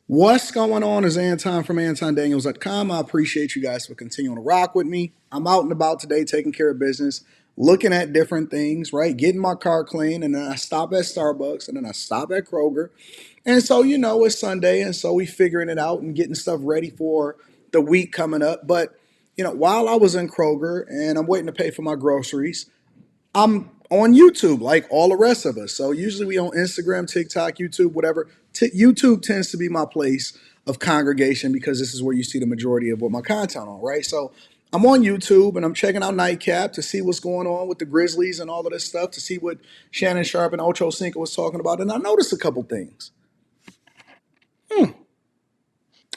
What's going on is Anton from antondaniels.com. I appreciate you guys for continuing to rock with me. I'm out and about today taking care of business, looking at different things, right? Getting my car clean, and then I stop at Starbucks, and then I stop at Kroger. And so, it's Sunday, and so we figuring it out and getting stuff ready for the week coming up. But, while I was in Kroger and I'm waiting to pay for my groceries, I'm on YouTube like all the rest of us. So usually we on Instagram, TikTok, YouTube, whatever. YouTube tends to be my place of congregation because this is where you see the majority of what my content on, right? So I'm on YouTube and I'm checking out Nightcap to see what's going on with the Grizzlies and all of this stuff, to see what Shannon Sharpe and Ocho Cinco was talking about. And I noticed a couple things.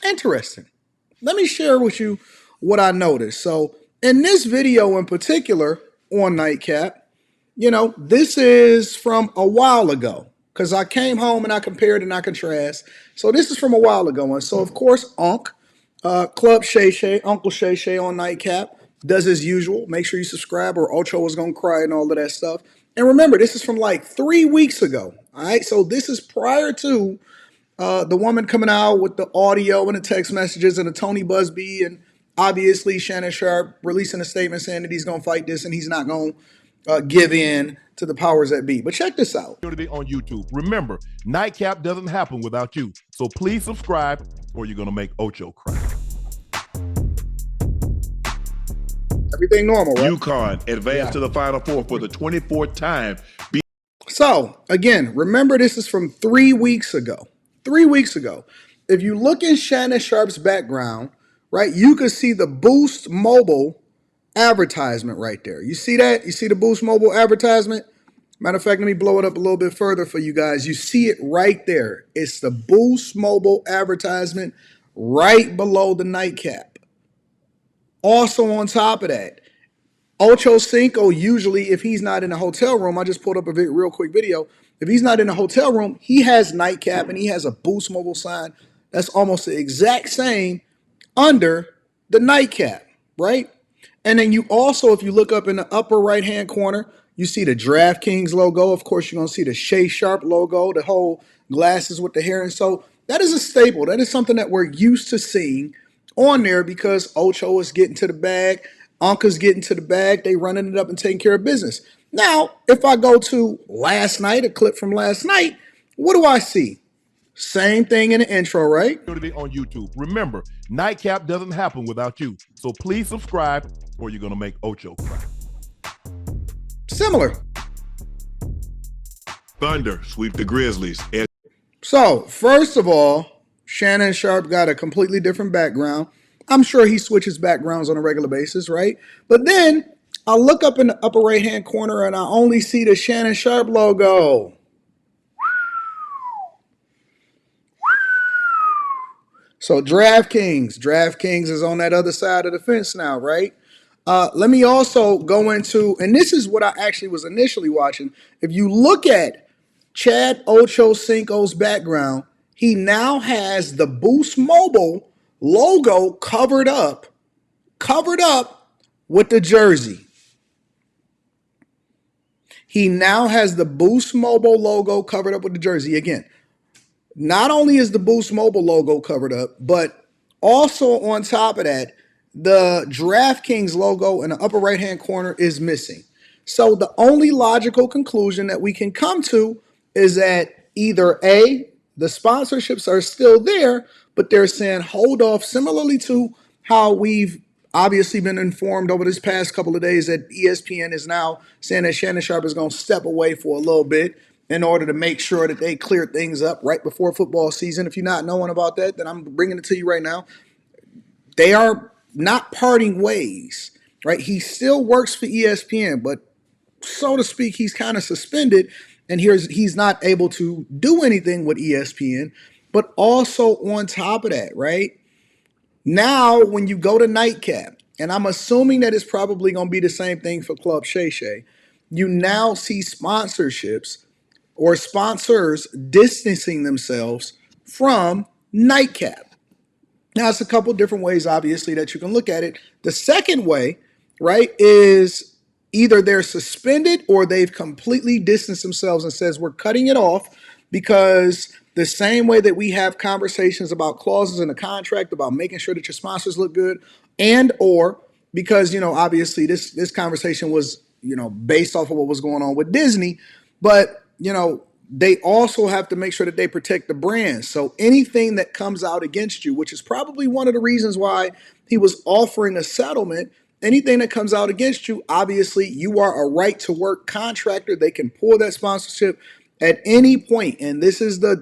Interesting. Let me share with you what I noticed. So in this video in particular on Nightcap, this is from a while ago because I came home and I compared and I contrast. So this is from a while ago. And so, of course, Club Shay Shay, Uncle Shay Shay on Nightcap does as usual. Make sure you subscribe or Ocho is going to cry and all of that stuff. And remember, this is from like 3 weeks ago. All right. So this is prior to the woman coming out with the audio and the text messages and the Tony Busby and obviously Shannon Sharpe releasing a statement saying that he's going to fight this and he's not going to give in to the powers that be. But check this out. On YouTube. Remember, Nightcap doesn't happen without you. So please subscribe or you're going to make Ocho cry. Everything normal, right? UConn advanced to the Final Four for the 24th time. So, again, remember this is from 3 weeks ago. 3 weeks ago. If you look in Shannon Sharpe's background, right, you can see the Boost Mobile advertisement right there. You see that? You see the Boost Mobile advertisement? Matter of fact, let me blow it up a little bit further for you guys. You see it right there. It's the Boost Mobile advertisement right below the Nightcap. Also on top of that, Ocho Cinco usually, if he's not in a hotel room, I just pulled up a real quick video. If he's not in a hotel room, he has Nightcap and he has a Boost Mobile sign that's almost the exact same under the Nightcap, right? And then you also, if you look up in the upper right-hand corner, you see the DraftKings logo. Of course, you're going to see the Shay Sharpe logo, the whole glasses with the hair. And so that is a staple. That is something that we're used to seeing on there because Ocho is getting to the bag. Uncle's getting to the bag. They running it up and taking care of business. Now, if I go to last night, a clip from last night, what do I see? Same thing in the intro, right? On YouTube. Remember, Nightcap doesn't happen without you. So please subscribe or you're going to make Ocho cry. Similar. Thunder sweep the Grizzlies. So, first of all, Shannon Sharpe got a completely different background. I'm sure he switches backgrounds on a regular basis, right? But then I look up in the upper right-hand corner and I only see the Shannon Sharpe logo. So DraftKings is on that other side of the fence now, right? Let me also go into, and this is what I actually was initially watching. If you look at Chad Ocho Cinco's background, he now has the Boost Mobile logo covered up with the jersey. He now has the Boost Mobile logo covered up with the jersey. Again, not only is the Boost Mobile logo covered up, but also on top of that, the DraftKings logo in the upper right-hand corner is missing. So the only logical conclusion that we can come to is that either A, the sponsorships are still there, but they're saying hold off, similarly to how we've obviously been informed over this past couple of days that ESPN is now saying that Shannon Sharpe is going to step away for a little bit in order to make sure that they clear things up right before football season. If you're not knowing about that, then I'm bringing it to you right now. They are not parting ways, right? He still works for ESPN, but so to speak, he's kind of suspended, and he's not able to do anything with ESPN. But also on top of that, right? Now, when you go to Nightcap, and I'm assuming that it's probably going to be the same thing for Club Shay Shay, you now see sponsorships or sponsors distancing themselves from Nightcap. Now, it's a couple different ways, obviously, that you can look at it. The second way, right, is either they're suspended or they've completely distanced themselves and says we're cutting it off because the same way that we have conversations about clauses in a contract, about making sure that your sponsors look good, and or because, obviously this conversation was, based off of what was going on with Disney, but, they also have to make sure that they protect the brand. So anything that comes out against you, which is probably one of the reasons why he was offering a settlement, anything that comes out against you, obviously you are a right to work contractor. They can pull that sponsorship at any point. And this is the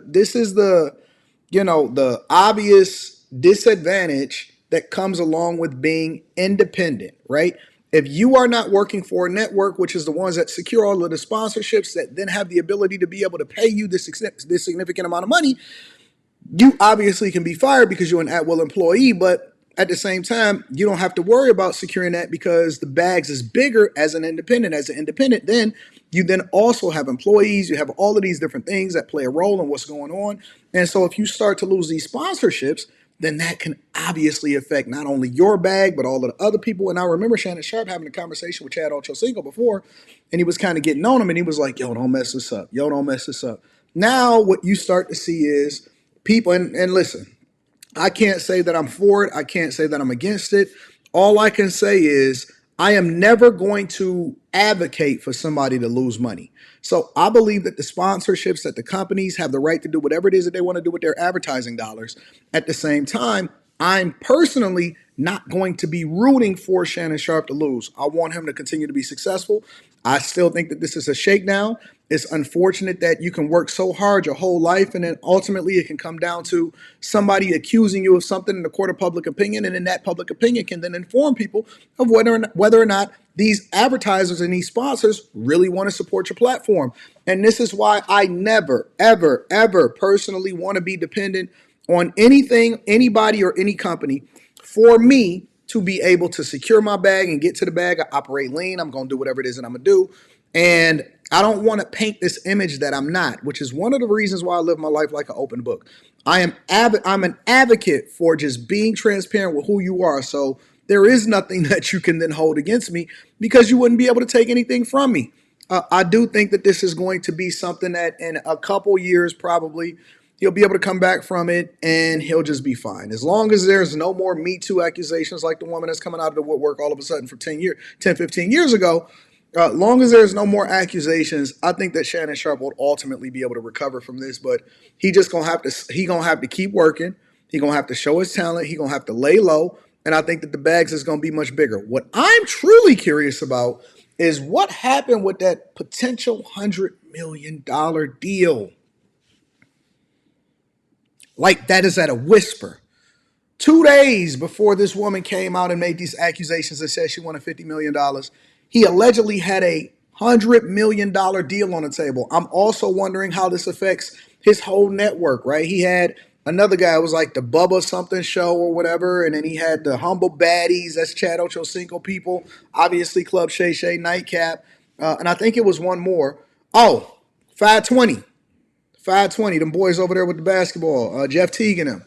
the obvious disadvantage that comes along with being independent, right? If you are not working for a network, which is the ones that secure all of the sponsorships that then have the ability to be able to pay you this significant amount of money, you obviously can be fired because you're an at-will employee, but at the same time, you don't have to worry about securing that because the bags is bigger as an independent. As an independent, then you then also have employees. You have all of these different things that play a role in what's going on. And so if you start to lose these sponsorships, then that can obviously affect not only your bag, but all of the other people. And I remember Shannon Sharpe having a conversation with Chad Ochocinco before, and he was kind of getting on him, and he was like, yo, don't mess this up. Yo, don't mess this up. Now what you start to see is people, and listen, I can't say that I'm for it. I can't say that I'm against it. All I can say is I am never going to advocate for somebody to lose money. So I believe that the sponsorships, that the companies have the right to do whatever it is that they want to do with their advertising dollars. At the same time, I'm personally not going to be rooting for Shannon Sharpe to lose. I want him to continue to be successful. I still think that this is a shakedown. It's unfortunate that you can work so hard your whole life and then ultimately it can come down to somebody accusing you of something in the court of public opinion, and then that public opinion can then inform people of whether or not these advertisers and these sponsors really want to support your platform. And this is why I never, ever, ever personally want to be dependent on anything, anybody, or any company for me to be able to secure my bag and get to the bag. I operate lean. I'm going to do whatever it is that I'm going to do. And I don't want to paint this image that I'm not, which is one of the reasons why I live my life like an open book. I'm an advocate for just being transparent with who you are. So there is nothing that you can then hold against me because you wouldn't be able to take anything from me. I do think that this is going to be something that in a couple years, probably, he'll be able to come back from it and he'll just be fine. As long as there's no more Me Too accusations like the woman that's coming out of the woodwork all of a sudden from 10, 15 years ago, long as there's no more accusations, I think that Shannon Sharpe will ultimately be able to recover from this. But he gonna have to keep working. He gonna have to show his talent. He gonna have to lay low. And I think that the bags is gonna be much bigger. What I'm truly curious about is what happened with that potential $100 million deal. Like that is at a whisper. 2 days before this woman came out and made these accusations and said she wanted $50 million, he allegedly had a $100 million deal on the table. I'm also wondering how this affects his whole network, right? He had another guy, it was like the Bubba something show or whatever, and then he had the Humble Baddies, that's Chad Ochocinco people, obviously Club Shay Shay, Nightcap, and I think it was one more. Oh, 520. 520, them boys over there with the basketball, Jeff Teague and them.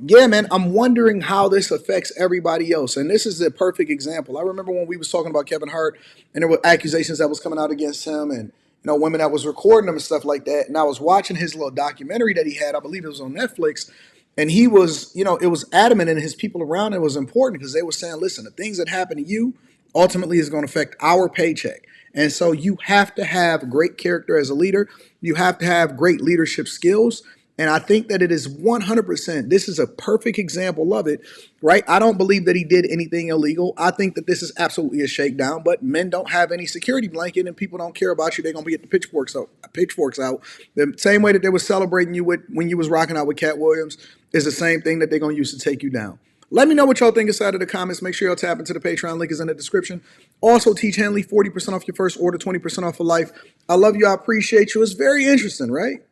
Yeah, man, I'm wondering how this affects everybody else. And this is the perfect example. I remember when we was talking about Kevin Hart and there were accusations that was coming out against him and, women that was recording him and stuff like that. And I was watching his little documentary that he had. I believe it was on Netflix. And he was, it was adamant and his people around it was important because they were saying, listen, the things that happen to you ultimately is going to affect our paycheck. And so you have to have great character as a leader. You have to have great leadership skills. And I think that it is 100%. This is a perfect example of it, right? I don't believe that he did anything illegal. I think that this is absolutely a shakedown, but men don't have any security blanket and people don't care about you. They're going to be at the pitchforks out. The same way that they were celebrating you with when you was rocking out with Cat Williams is the same thing that they're going to use to take you down. Let me know what y'all think inside of the comments. Make sure y'all tap into the Patreon. Link is in the description. Also, Teach Henley, 40% off your first order, 20% off for life. I love you. I appreciate you. It's very interesting, right?